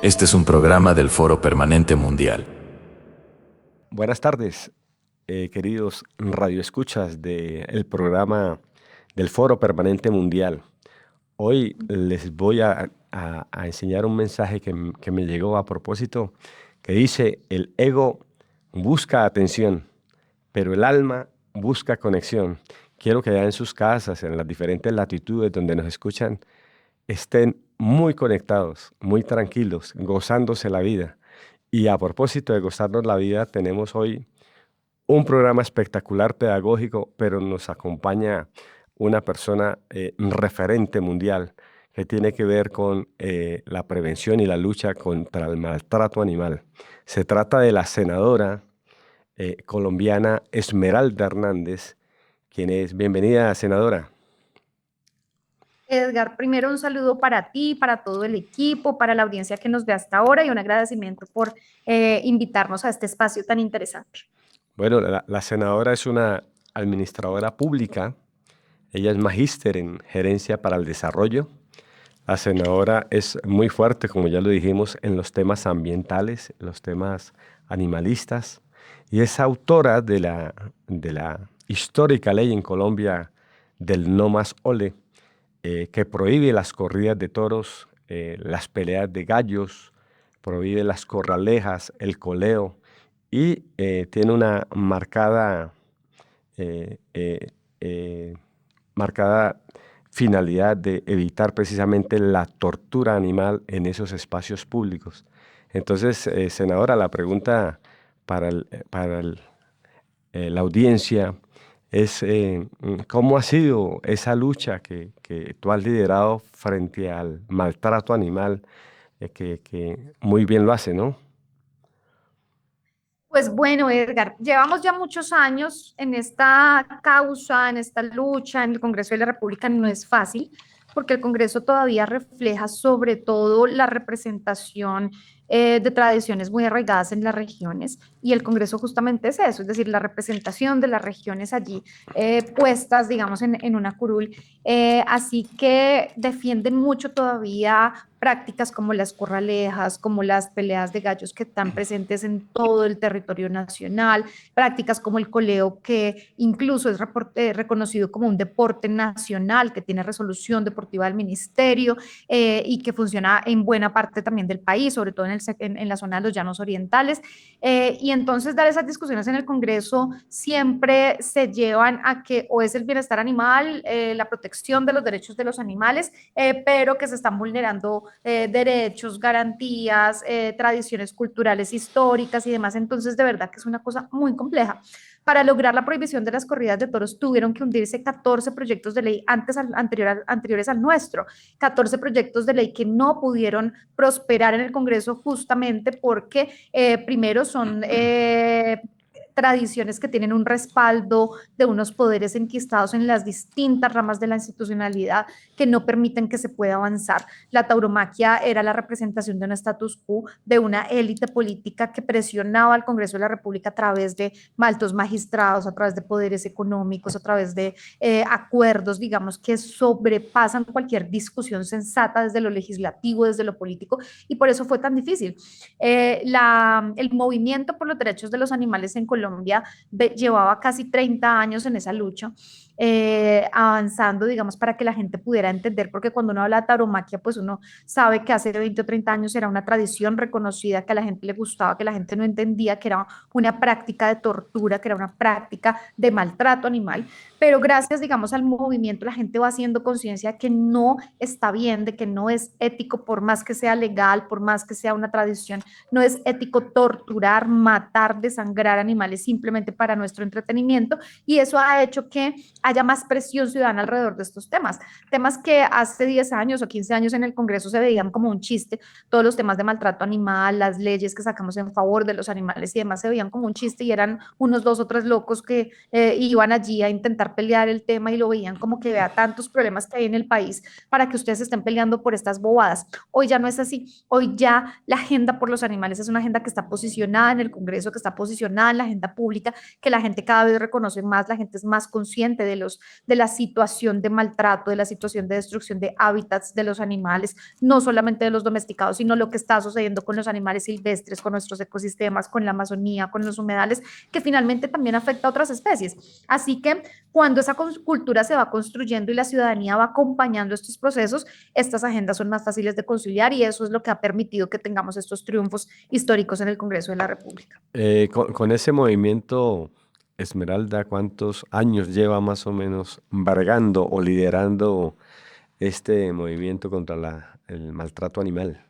Este es un programa del Foro Permanente Mundial. Buenas tardes, queridos radioescuchas del programa del Foro Permanente Mundial. Hoy les voy a enseñar un mensaje que me llegó a propósito, que dice: el ego busca atención, pero el alma busca conexión. Quiero que allá en sus casas, en las diferentes latitudes donde nos escuchan, estén muy conectados, muy tranquilos, gozándose la vida. Y a propósito de gozarnos la vida, tenemos hoy un programa espectacular pedagógico, pero nos acompaña una persona referente mundial que tiene que ver con la prevención y la lucha contra el maltrato animal. Se trata de la senadora colombiana Esmeralda Hernández, quien es bienvenida, senadora. Edgar, primero un saludo para ti, para todo el equipo, para la audiencia que nos ve hasta ahora y un agradecimiento por invitarnos a este espacio tan interesante. Bueno, la senadora es una administradora pública. Ella es magíster en gerencia para el desarrollo. La senadora es muy fuerte, como ya lo dijimos, en los temas ambientales, los temas animalistas, y es autora de la histórica ley en Colombia del No Más Ole, que prohíbe las corridas de toros, las peleas de gallos, prohíbe las corralejas, el coleo, y tiene una eh, eh, eh, marcada finalidad de evitar precisamente la tortura animal en esos espacios públicos. Entonces, senadora, la pregunta para la audiencia es ¿cómo ha sido esa lucha que tú has liderado frente al maltrato animal, que muy bien lo hace, ¿no? Pues bueno, Edgar, llevamos ya muchos años en esta causa, en esta lucha en el Congreso de la República. No es fácil porque el Congreso todavía refleja sobre todo la representación de tradiciones muy arraigadas en las regiones y el Congreso justamente es eso, es decir, la representación de las regiones allí puestas, digamos, en una curul. Así que defienden mucho todavía prácticas como las corralejas, como las peleas de gallos que están presentes en todo el territorio nacional, prácticas como el coleo, que incluso es reconocido como un deporte nacional, que tiene resolución deportiva del ministerio y que funciona en buena parte también del país, sobre todo en la zona de los llanos orientales. Y entonces dar esas discusiones en el Congreso siempre se llevan a que o es el bienestar animal, la protección de los derechos de los animales, pero que se están vulnerando derechos, garantías, tradiciones culturales históricas y demás. Entonces, de verdad que es una cosa muy compleja. Para lograr la prohibición de las corridas de toros tuvieron que hundirse 14 proyectos de ley anteriores al nuestro, 14 proyectos de ley que no pudieron prosperar en el Congreso justamente porque primero son tradiciones que tienen un respaldo de unos poderes enquistados en las distintas ramas de la institucionalidad que no permiten que se pueda avanzar. La tauromaquia era la representación de un status quo, de una élite política que presionaba al Congreso de la República a través de altos magistrados, a través de poderes económicos, a través de acuerdos, digamos, que sobrepasan cualquier discusión sensata desde lo legislativo, desde lo político, y por eso fue tan difícil. El movimiento por los derechos de los animales en Colombia llevaba casi 30 años en esa lucha, avanzando, digamos, para que la gente pudiera entender, porque cuando uno habla de tauromaquia, pues uno sabe que hace 20 o 30 años era una tradición reconocida, que a la gente le gustaba, que la gente no entendía que era una práctica de tortura, que era una práctica de maltrato animal, pero gracias, digamos, al movimiento la gente va haciendo conciencia que no está bien, de que no es ético, por más que sea legal, por más que sea una tradición, no es ético torturar, matar, desangrar animales simplemente para nuestro entretenimiento, y eso ha hecho que haya más presión ciudadana alrededor de estos temas, temas que hace 10 años o 15 años en el Congreso se veían como un chiste, todos los temas de maltrato animal, las leyes que sacamos en favor de los animales y demás se veían como un chiste y eran unos dos o tres locos que iban allí a intentar a pelear el tema y lo veían como que vea tantos problemas que hay en el país para que ustedes estén peleando por estas bobadas. Hoy ya no es así. Hoy ya la agenda por los animales es una agenda que está posicionada en el Congreso, que está posicionada en la agenda pública, que la gente cada vez reconoce más, la gente es más consciente de la situación de maltrato, de la situación de destrucción de hábitats de los animales, no solamente de los domesticados, sino lo que está sucediendo con los animales silvestres, con nuestros ecosistemas, con la Amazonía, con los humedales, que finalmente también afecta a otras especies. Así que cuando esa cultura se va construyendo y la ciudadanía va acompañando estos procesos, estas agendas son más fáciles de conciliar y eso es lo que ha permitido que tengamos estos triunfos históricos en el Congreso de la República. Con ese movimiento, Esmeralda, ¿cuántos años lleva más o menos embargando o liderando este movimiento contra el maltrato animal?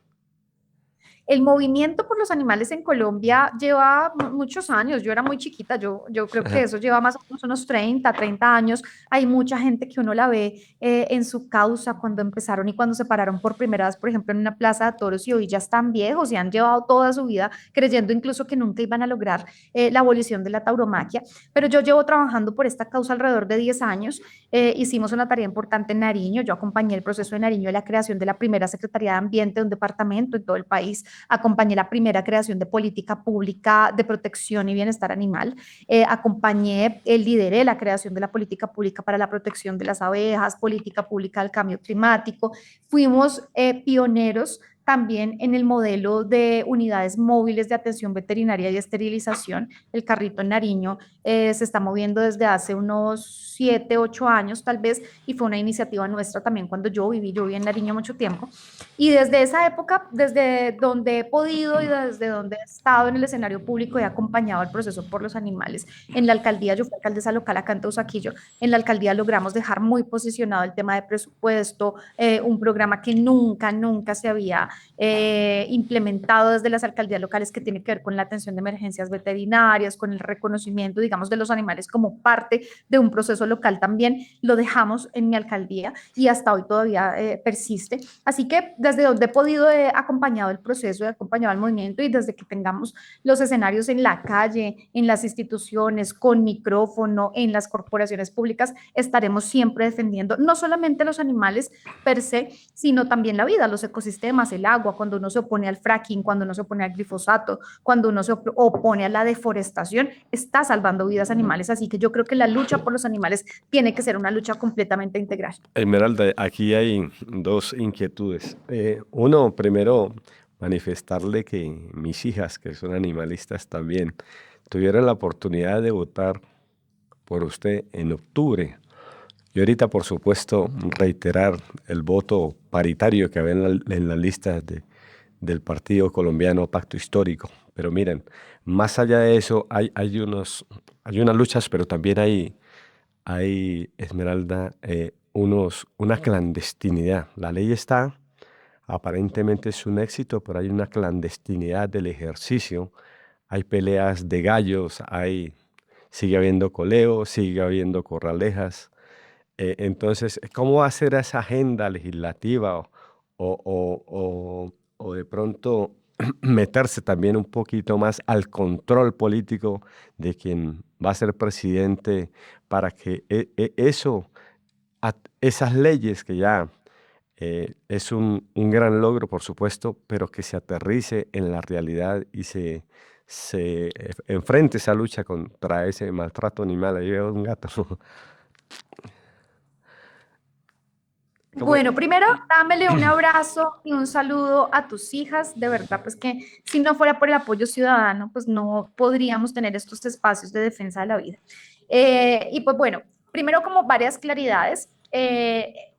El movimiento por los animales en Colombia lleva muchos años. Yo era muy chiquita, yo creo que eso lleva más o menos unos 30 años. Hay mucha gente que uno la ve en su causa cuando empezaron y cuando se pararon por primera vez, por ejemplo, en una plaza de toros y hoy ya están viejos y han llevado toda su vida creyendo incluso que nunca iban a lograr la abolición de la tauromaquia. Pero yo llevo trabajando por esta causa alrededor de 10 años. Hicimos una tarea importante en Nariño. Yo acompañé el proceso de Nariño de la creación de la primera Secretaría de Ambiente de un departamento en todo el país. Acompañé la primera creación de política pública de protección y bienestar animal, lideré la creación de la política pública para la protección de las abejas, política pública del cambio climático, fuimos pioneros también en el modelo de unidades móviles de atención veterinaria y esterilización. El carrito en Nariño se está moviendo desde hace unos 7, 8 años tal vez, y fue una iniciativa nuestra también cuando yo viví en Nariño mucho tiempo. Y desde esa época, desde donde he podido y desde donde he estado en el escenario público, he acompañado el proceso por los animales. En la alcaldía, yo fui alcaldesa local acá en Teusaquillo, en la alcaldía logramos dejar muy posicionado el tema de presupuesto, un programa que nunca se había implementado desde las alcaldías locales, que tiene que ver con la atención de emergencias veterinarias, con el reconocimiento, digamos, de los animales como parte de un proceso local también. Lo dejamos en mi alcaldía y hasta hoy todavía persiste. Así que desde donde he podido he acompañado el proceso, he acompañado el movimiento, y desde que tengamos los escenarios en la calle, en las instituciones, con micrófono, en las corporaciones públicas, estaremos siempre defendiendo no solamente los animales per se, sino también la vida, los ecosistemas, el agua. Cuando uno se opone al fracking, cuando uno se opone al glifosato, cuando uno se opone a la deforestación, está salvando vidas animales. Así que yo creo que la lucha por los animales tiene que ser una lucha completamente integral. Esmeralda, aquí hay dos inquietudes. Uno, primero, manifestarle que mis hijas, que son animalistas también, tuvieron la oportunidad de votar por usted en octubre. Y ahorita, por supuesto, reiterar el voto paritario que había en la lista del partido colombiano Pacto Histórico. Pero miren, más allá de eso, hay unas luchas, pero también hay Esmeralda, una clandestinidad. La ley está, aparentemente es un éxito, pero hay una clandestinidad del ejercicio. Hay peleas de gallos, sigue habiendo coleos, sigue habiendo corralejas. Entonces, ¿cómo va a ser esa agenda legislativa o de pronto meterse también un poquito más al control político de quien va a ser presidente para que esas leyes que ya es un gran logro, por supuesto, pero que se aterrice en la realidad y se enfrente esa lucha contra ese maltrato animal? Ahí veo un gato. Bueno, primero, dámele un abrazo y un saludo a tus hijas. De verdad, pues que si no fuera por el apoyo ciudadano, pues no podríamos tener estos espacios de defensa de la vida. Y pues bueno, primero como varias claridades.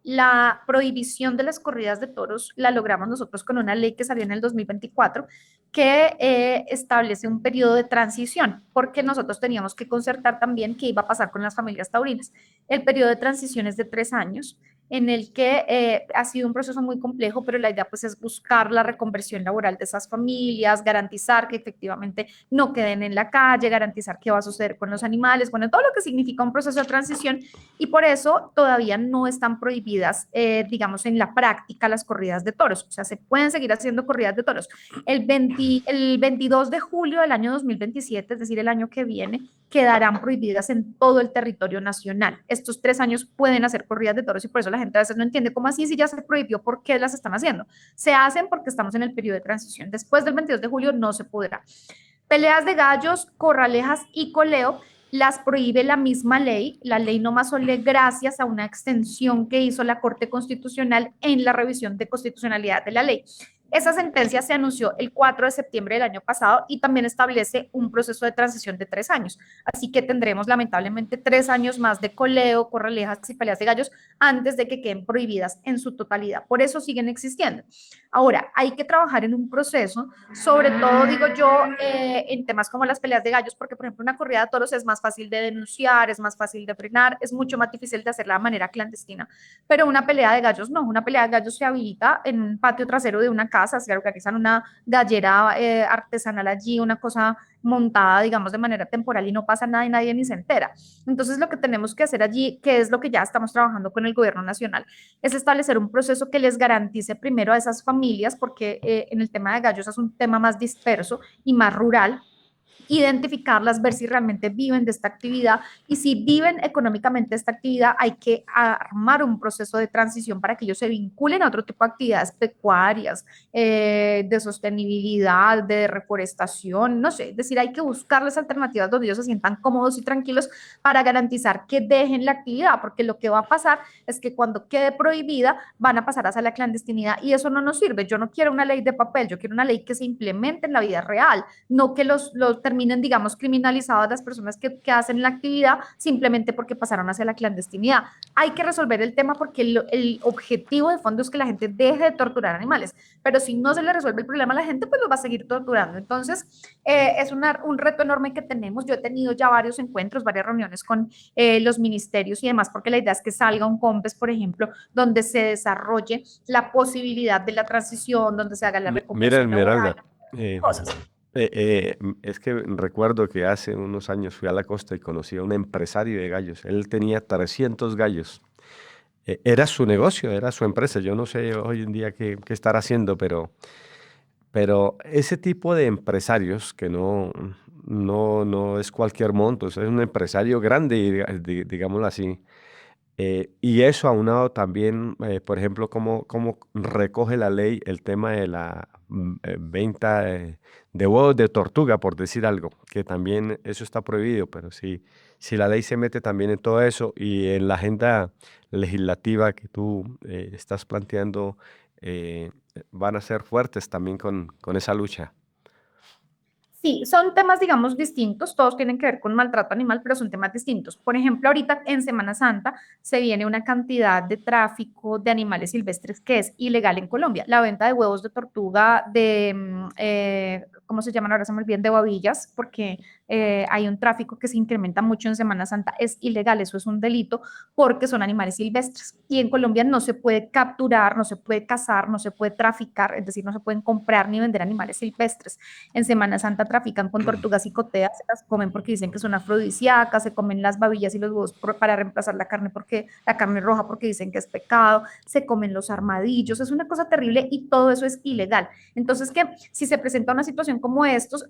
La prohibición de las corridas de toros la logramos nosotros con una ley que salió en el 2024 que establece un periodo de transición, porque nosotros teníamos que concertar también qué iba a pasar con las familias taurinas. El periodo de transición es de 3 años. en el que ha sido un proceso muy complejo, pero la idea pues es buscar la reconversión laboral de esas familias, garantizar que efectivamente no queden en la calle, garantizar qué va a suceder con los animales, bueno, todo lo que significa un proceso de transición y por eso todavía no están prohibidas, digamos, en la práctica las corridas de toros, o sea, se pueden seguir haciendo corridas de toros. El 22 de julio del año 2027, es decir, el año que viene, quedarán prohibidas en todo el territorio nacional. Estos 3 años pueden hacer corridas de toros y por eso la gente a veces no entiende cómo así si ya se prohibió, ¿por qué las están haciendo? Se hacen porque estamos en el periodo de transición. Después del 22 de julio no se podrá. Peleas de gallos, corralejas y coleo las prohíbe la misma ley, la ley no más sole gracias a una extensión que hizo la Corte Constitucional en la revisión de constitucionalidad de la ley. Esa sentencia se anunció el 4 de septiembre del año pasado y también establece un proceso de transición de 3 años. Así que tendremos lamentablemente 3 años más de coleo, corralejas y peleas de gallos antes de que queden prohibidas en su totalidad. Por eso siguen existiendo. Ahora, hay que trabajar en un proceso, sobre todo, digo yo, en temas como las peleas de gallos, porque, por ejemplo, una corrida de toros es más fácil de denunciar, es más fácil de frenar, es mucho más difícil de hacerla de manera clandestina, pero una pelea de gallos no, una pelea de gallos se habilita en un patio trasero de una casa, se organizan una gallera artesanal allí, una cosa montada, digamos, de manera temporal y no pasa nada y nadie ni se entera. Entonces, lo que tenemos que hacer allí, que es lo que ya estamos trabajando con el gobierno nacional, es establecer un proceso que les garantice primero a esas familias, porque en el tema de gallos es un tema más disperso y más rural, identificarlas, ver si realmente viven de esta actividad y si viven económicamente de esta actividad, hay que armar un proceso de transición para que ellos se vinculen a otro tipo de actividades pecuarias, de sostenibilidad, de reforestación, no sé, es decir, hay que buscarles alternativas donde ellos se sientan cómodos y tranquilos para garantizar que dejen la actividad, porque lo que va a pasar es que cuando quede prohibida van a pasar hacia la clandestinidad y eso no nos sirve. Yo no quiero una ley de papel, yo quiero una ley que se implemente en la vida real, no que los terminen, digamos, criminalizadas las personas que hacen la actividad simplemente porque pasaron hacia la clandestinidad. Hay que resolver el tema porque el objetivo de fondo es que la gente deje de torturar animales, pero si no se le resuelve el problema a la gente, pues lo va a seguir torturando. Entonces, es un reto enorme que tenemos. Yo he tenido ya varios encuentros, varias reuniones con los ministerios y demás, porque la idea es que salga un COMPES, por ejemplo, donde se desarrolle la posibilidad de la transición, donde se haga la Mira, reconversión laboral, Esmeralda, eh, cosas. es que recuerdo que hace unos años fui a la costa y conocí a un empresario de gallos. Él tenía 300 gallos. Era su negocio, era su empresa. Yo no sé hoy en día qué estará haciendo, pero ese tipo de empresarios que no es cualquier monto, es un empresario grande, digámoslo así. Y eso aunado también, por ejemplo, cómo recoge la ley el tema de la venta de huevos de tortuga, por decir algo, que también eso está prohibido, pero si la ley se mete también en todo eso y en la agenda legislativa que tú estás planteando, van a ser fuertes también con esa lucha. Sí, son temas, digamos, distintos, todos tienen que ver con maltrato animal, pero son temas distintos. Por ejemplo, ahorita en Semana Santa se viene una cantidad de tráfico de animales silvestres que es ilegal en Colombia. La venta de huevos de tortuga, ¿cómo se llaman ahora? Se me olvidan, de babillas, porque hay un tráfico que se incrementa mucho en Semana Santa, es ilegal, eso es un delito porque son animales silvestres. Y en Colombia no se puede capturar, no se puede cazar, no se puede traficar, es decir, no se pueden comprar ni vender animales silvestres. En Semana Santa trafican con tortugas y coteas, se las comen porque dicen que son afrodisíacas, se comen las babillas y los huevos para reemplazar la carne, porque la carne roja, porque dicen que es pecado, se comen los armadillos, es una cosa terrible y todo eso es ilegal. Entonces, que si se presenta una situación como estos,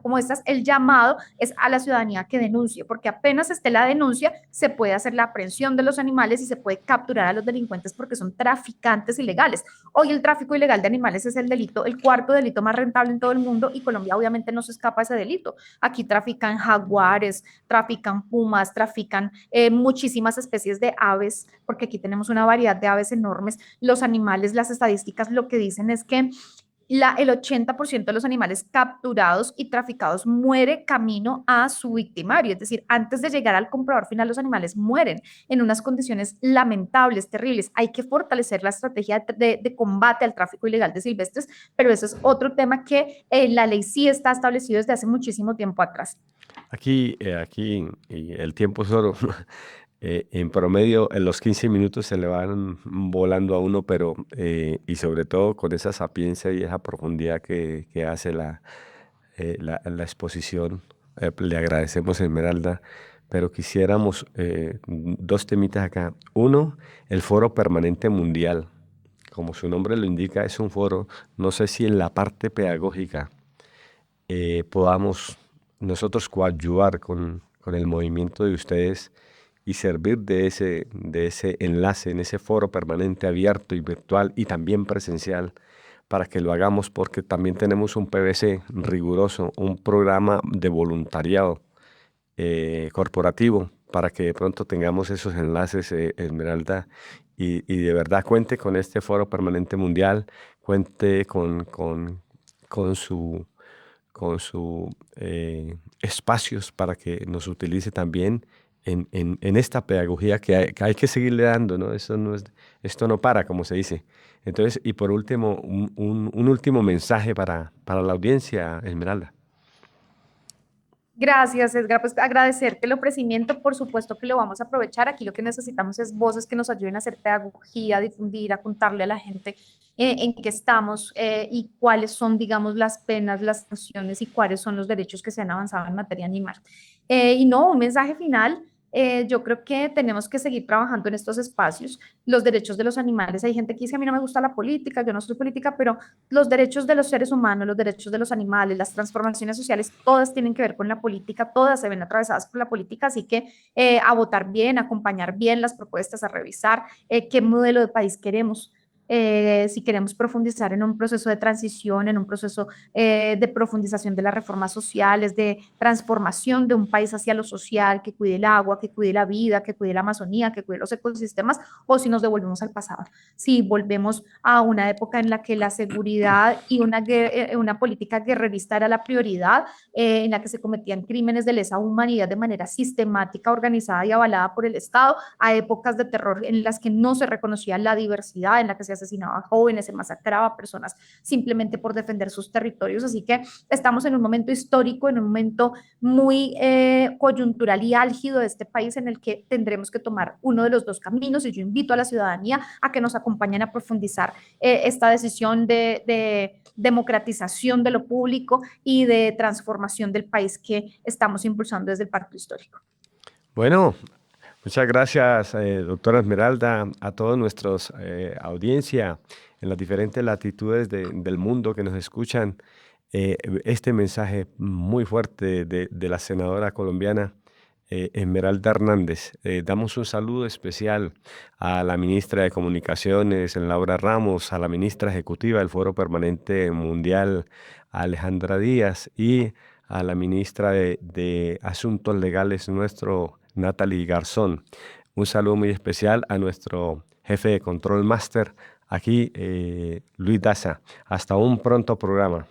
como estas, el llamado es a la ciudadanía que denuncie, porque apenas esté la denuncia, se puede hacer la aprehensión de los animales y se puede capturar a los delincuentes porque son traficantes ilegales. Hoy el tráfico ilegal de animales es el delito, el cuarto delito más rentable en todo el mundo y Colombia obviamente no se escapa de ese delito. Aquí trafican jaguares, trafican pumas, trafican muchísimas especies de aves, porque aquí tenemos una variedad de aves enormes. Los animales, las estadísticas lo que dicen es que el 80% de los animales capturados y traficados muere camino a su victimario, es decir, antes de llegar al comprador final, los animales mueren en unas condiciones lamentables, terribles. Hay que fortalecer la estrategia de combate al tráfico ilegal de silvestres, pero eso es otro tema que en la ley sí está establecido desde hace muchísimo tiempo atrás. Aquí, y el tiempo es oro. En promedio, en los 15 minutos se le van volando a uno, pero y sobre todo con esa sapiencia y esa profundidad que hace la exposición. Le agradecemos, Esmeralda, pero quisiéramos dos temitas acá. Uno, el Foro Permanente Mundial. Como su nombre lo indica, es un foro. No sé si en la parte pedagógica podamos nosotros coadyuvar con el movimiento de ustedes y servir de ese enlace en ese foro permanente abierto y virtual y también presencial para que lo hagamos, porque también tenemos un PVC riguroso, un programa de voluntariado corporativo para que de pronto tengamos esos enlaces, Esmeralda, y de verdad cuente con este foro permanente mundial, cuente con su espacios para que nos utilice también en esta pedagogía que hay que seguirle dando, ¿no? Esto no para, como se dice. Entonces, y por último, un último mensaje para la audiencia, Esmeralda. Gracias, Edgar. Pues agradecerte el ofrecimiento, por supuesto que lo vamos a aprovechar. Aquí lo que necesitamos es voces que nos ayuden a hacer pedagogía, a difundir, a contarle a la gente en qué estamos y cuáles son, digamos, las penas, las sanciones y cuáles son los derechos que se han avanzado en materia animal. Y no, un mensaje final. Yo creo que tenemos que seguir trabajando en estos espacios. Los derechos de los animales, hay gente que dice, a mí no me gusta la política, yo no soy política, pero los derechos de los seres humanos, los derechos de los animales, las transformaciones sociales, todas tienen que ver con la política, todas se ven atravesadas por la política, así que a votar bien, a acompañar bien las propuestas, a revisar qué modelo de país queremos. Si queremos profundizar en un proceso de transición, en un proceso de profundización de las reformas sociales, de transformación de un país hacia lo social, que cuide el agua, que cuide la vida, que cuide la Amazonía, que cuide los ecosistemas, o si nos devolvemos al pasado, si volvemos a una época en la que la seguridad y una política guerrerista era la prioridad, en la que se cometían crímenes de lesa humanidad de manera sistemática, organizada y avalada por el Estado, a épocas de terror en las que no se reconocía la diversidad, en la que se asesinaba a jóvenes, se masacraba a personas simplemente por defender sus territorios. Así que estamos en un momento histórico, en un momento muy coyuntural y álgido de este país en el que tendremos que tomar uno de los dos caminos y yo invito a la ciudadanía a que nos acompañen a profundizar esta decisión de democratización de lo público y de transformación del país que estamos impulsando desde el Pacto Histórico. Bueno, muchas gracias, doctora Esmeralda, a todos nuestros audiencia en las diferentes latitudes del mundo que nos escuchan. Este mensaje muy fuerte de la senadora colombiana Esmeralda Hernández. Damos un saludo especial a la ministra de Comunicaciones, Laura Ramos, a la ministra ejecutiva del Foro Permanente Mundial, Alejandra Díaz, y a la ministra de Asuntos Legales, nuestro Natalie Garzón. Un saludo muy especial a nuestro jefe de control máster aquí, Luis Daza. Hasta un pronto programa.